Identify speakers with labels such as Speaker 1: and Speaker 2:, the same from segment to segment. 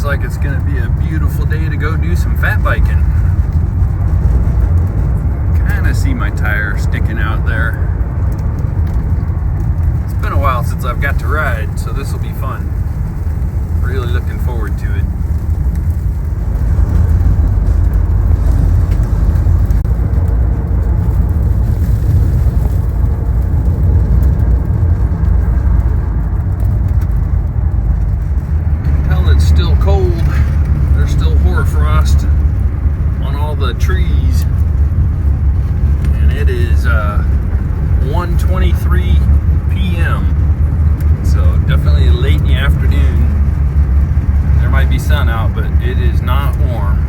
Speaker 1: like it's gonna be a beautiful day to go do some fat biking. Kinda see my tire sticking out there. It's been a while since I've got to ride, so this will be fun. Really looking forward to it. The trees, and it is 1:23 p.m. so definitely late in the afternoon. There might be sun out, but it is not warm.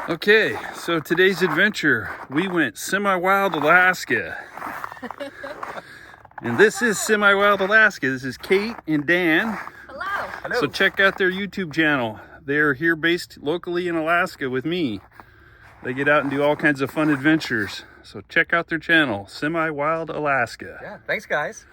Speaker 1: Okay, so today's adventure, we went semi-wild Alaska. And this is Semi-Wild Alaska. This is Kate and Dan.
Speaker 2: Hello.
Speaker 1: So check out their YouTube channel. They're here based locally in Alaska with me. They get out and do all kinds of fun adventures. So check out their channel, Semi-Wild Alaska.
Speaker 2: Yeah, thanks guys.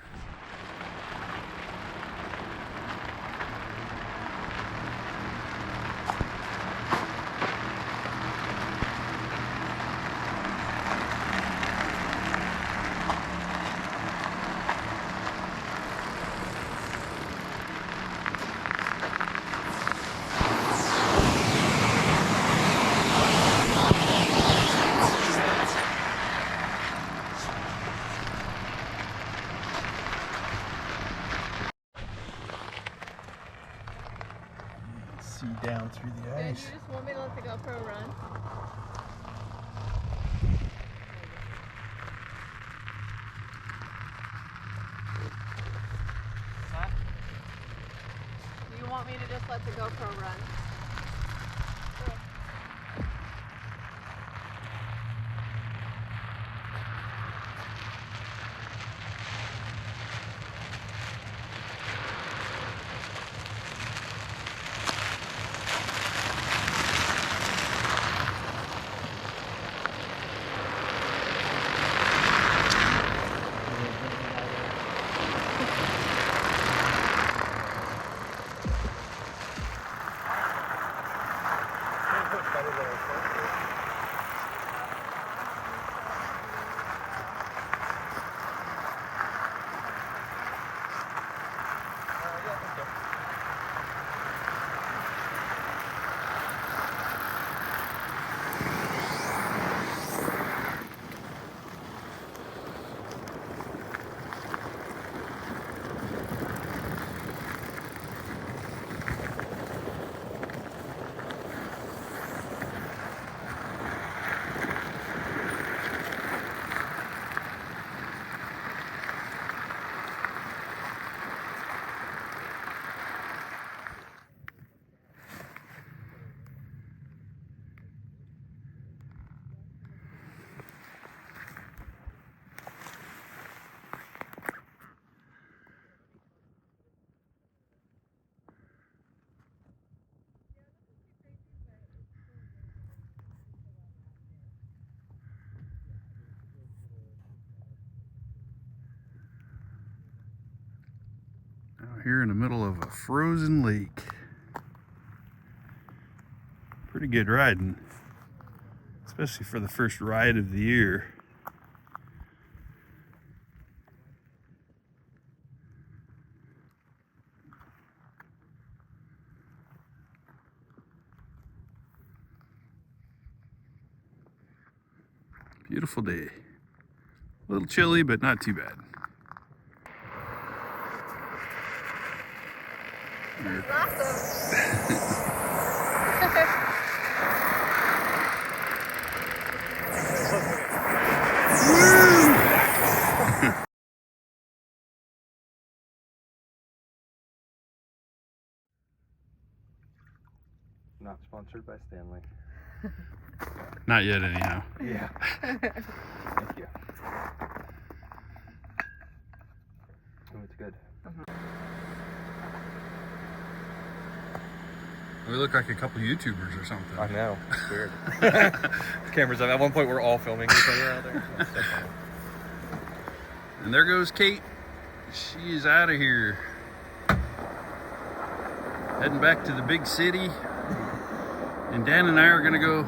Speaker 1: See down through the
Speaker 3: Dad,
Speaker 1: ice.
Speaker 3: you just want me to let the GoPro run?
Speaker 2: What?
Speaker 3: Do you want me to just let the GoPro run?
Speaker 1: Out here in the middle of a frozen lake. Pretty good riding, especially for the first ride of the year. Beautiful day. A little chilly, but not too bad.
Speaker 2: Not sponsored by Stanley.
Speaker 1: Not yet, anyhow.
Speaker 2: Yeah. Thank you. Oh, it's good.
Speaker 1: We look like a couple YouTubers or something.
Speaker 2: I know. It's weird. Cameras up. At one point, we're all filming each other out there. That's so funny.
Speaker 1: And there goes Kate. She is out of here. Heading back to the big city. And Dan and I are gonna go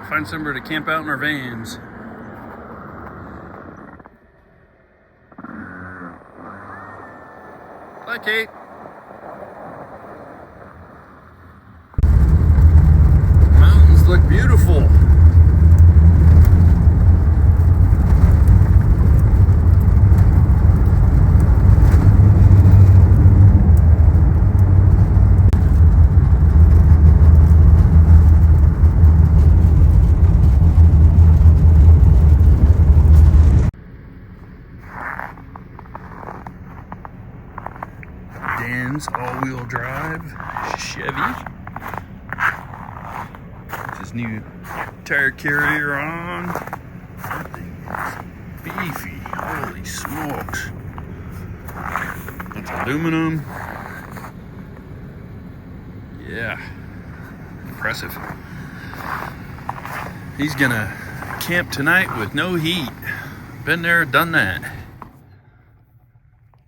Speaker 1: find somewhere to camp out in our vans. Bye, Kate. Mountains look beautiful. Dan's all-wheel drive Chevy. With his new tire carrier on. That thing is beefy. Holy smokes. That's aluminum. Yeah. Impressive. He's gonna camp tonight with no heat. Been there, done that.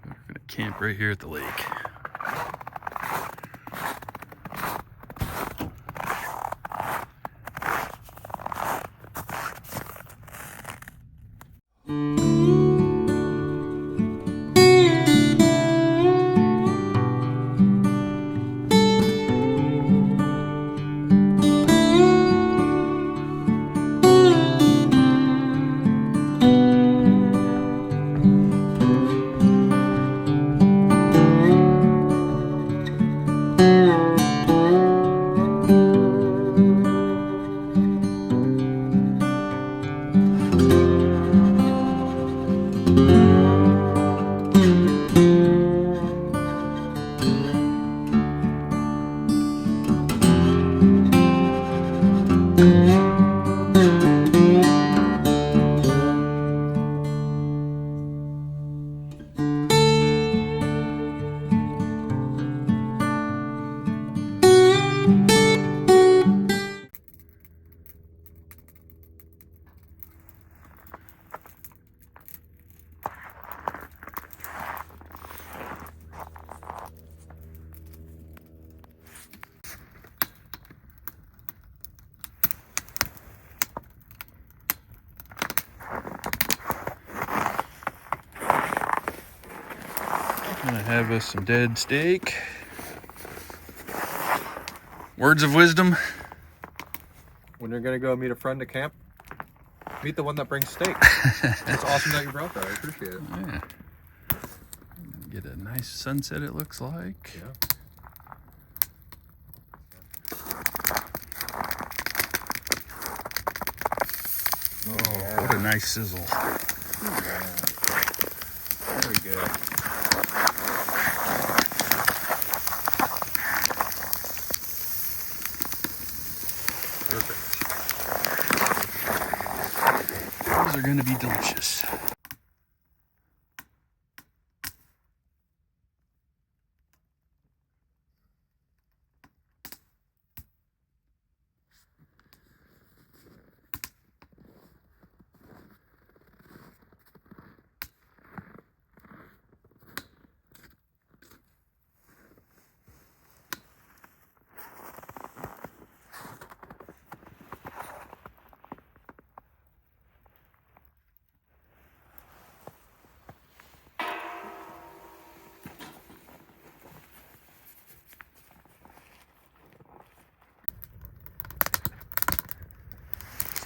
Speaker 1: We're gonna camp right here at the lake. Gonna have us some dead steak. Words of wisdom.
Speaker 2: When you're gonna go meet a friend at camp, meet the one that brings steak. It's awesome that you brought that. I appreciate it.
Speaker 1: Yeah. Get a nice sunset, it looks like.
Speaker 2: Yeah.
Speaker 1: Oh, what a nice sizzle.
Speaker 2: Yeah. Very good.
Speaker 1: Perfect. Those are gonna be delicious.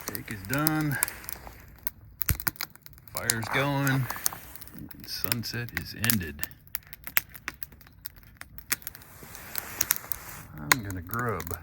Speaker 1: Steak is done. Fire's going. And sunset is ended. I'm gonna grub.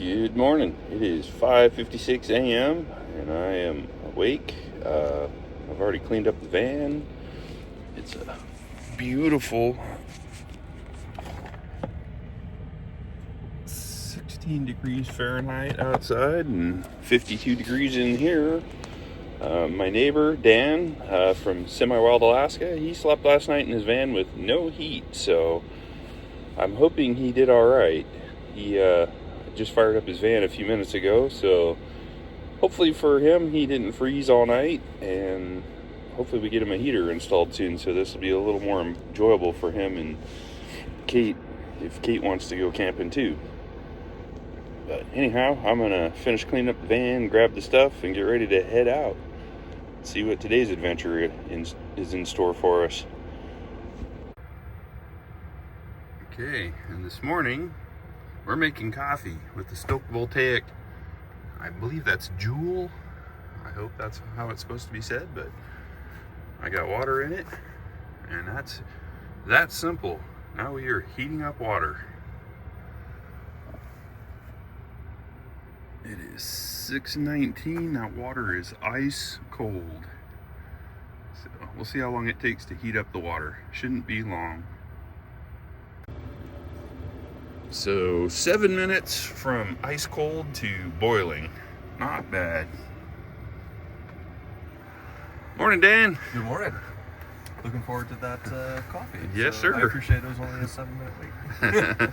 Speaker 1: Good morning. It is 5:56 a.m. and I am awake. I've already cleaned up the van. It's a beautiful 16 degrees Fahrenheit outside and 52 degrees in here. My neighbor Dan from Semi-Wild Alaska, he slept last night in his van with no heat, so I'm hoping he did all right. He just fired up his van a few minutes ago, so hopefully for him he didn't freeze all night, and hopefully we get him a heater installed soon, so this will be a little more enjoyable for him and Kate if Kate wants to go camping too. But anyhow, I'm gonna finish cleaning up the van, grab the stuff, and get ready to head out. See what today's adventure is in store for us. Okay, and this morning we're making coffee with the Stoke Voltaic. I believe that's Joule. I hope that's how it's supposed to be said, but I got water in it, and that's that simple. Now we are heating up water. It is 6:19. That water is ice cold. So we'll see how long it takes to heat up the water. Shouldn't be long. So 7 minutes from ice cold to boiling. Not bad. Morning, Dan.
Speaker 2: Good morning. Looking forward to that coffee.
Speaker 1: Yes,
Speaker 2: So
Speaker 1: sir.
Speaker 2: I appreciate it was only a 7-minute wait.